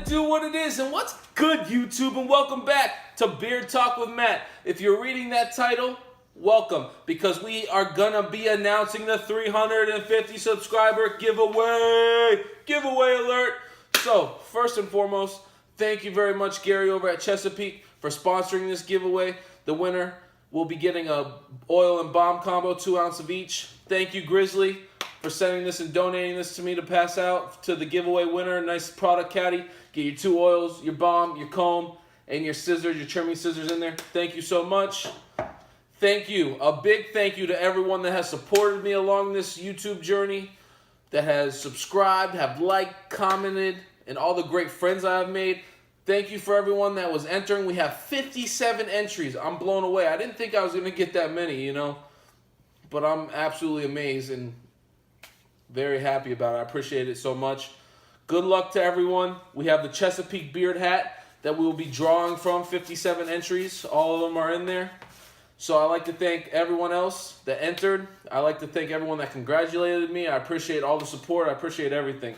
do, what it is, and what's good, YouTube, and welcome back to Beard Talk with Matt. If you're reading that title, welcome, because we are gonna be announcing the 350 subscriber giveaway. Giveaway alert. So, first and foremost, thank you very much, Gary, over at Chesapeake, for sponsoring this giveaway. The winner will be getting a oil and balm combo, 2 ounces of each. Thank you, Grizzly, for sending this and donating this to me to pass out to the giveaway winner. Nice product caddy. Get your 2 oils, your balm, your comb, and your scissors, your trimming scissors in there. Thank you so much. Thank you. A big thank you to everyone that has supported me along this YouTube journey, that has subscribed, have liked, commented, and all the great friends I have made. Thank you for everyone that was entering. We have 57 entries. I'm blown away. I didn't think I was going to get that many, you know. But I'm absolutely amazed and very happy about it. I appreciate it so much. Good luck to everyone. We have the Chesapeake beard hat that we will be drawing from, 57 entries. All of them are in there. So I'd like to thank everyone else that entered. I'd like to thank everyone that congratulated me. I appreciate all the support. I appreciate everything.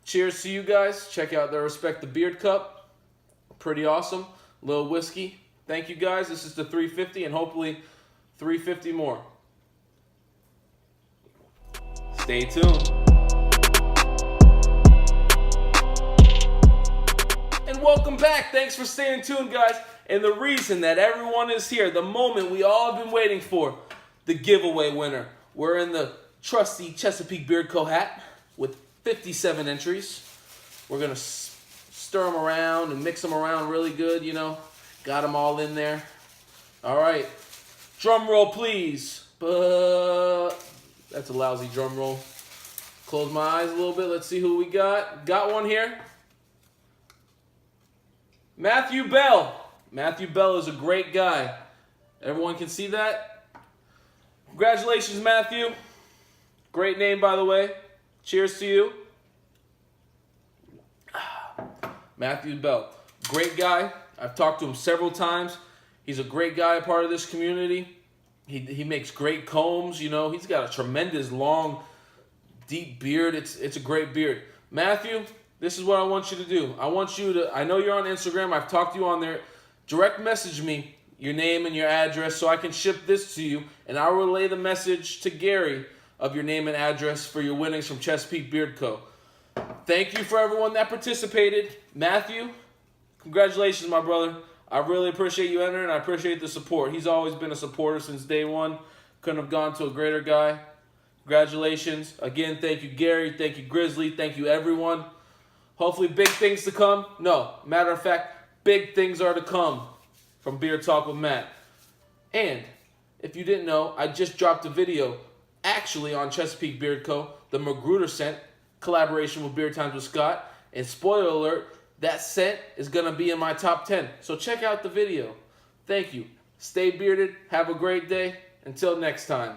Cheers to you guys. Check out the Respect the Beard Cup. Pretty awesome. Little whiskey. Thank you guys. This is the 350 and hopefully 350 more. Stay tuned. And welcome back. Thanks for staying tuned, guys. And the reason that everyone is here, the moment we all have been waiting for, the giveaway winner. We're in the trusty Chesapeake Beard Co. hat with 57 entries. We're going to stir them around and mix them around really good, you know. Got them all in there. All right. Drum roll, please. That's a lousy drum roll. Close my eyes a little bit. Let's see who we got. Got one here. Matthew Bell. Matthew Bell is a great guy. Everyone can see that? Congratulations, Matthew. Great name, by the way. Cheers to you. Matthew Bell. Great guy. I've talked to him several times. He's a great guy, a part of this community. He makes great combs, you know. He's got a tremendous, long, deep beard. It's a great beard. Matthew, this is what I want you to do. I want you to, I know you're on Instagram. I've talked to you on there. Direct message me your name and your address so I can ship this to you, and I'll relay the message to Gary of your name and address for your winnings from Chesapeake Beard Co. Thank you for everyone that participated. Matthew, congratulations, my brother. I really appreciate you entering. I appreciate the support. He's always been a supporter since day one. Couldn't have gone to a greater guy. Congratulations. Again, thank you, Gary. Thank you, Grizzly. Thank you, everyone. Hopefully big things to come. No, matter of fact, big things are to come from Beard Talk with Matt. And if you didn't know, I just dropped a video actually on Chesapeake Beard Co., the Magruder scent, collaboration with Beard Times with Scott. And spoiler alert, that scent is going to be in my top 10. So check out the video. Thank you. Stay bearded. Have a great day. Until next time.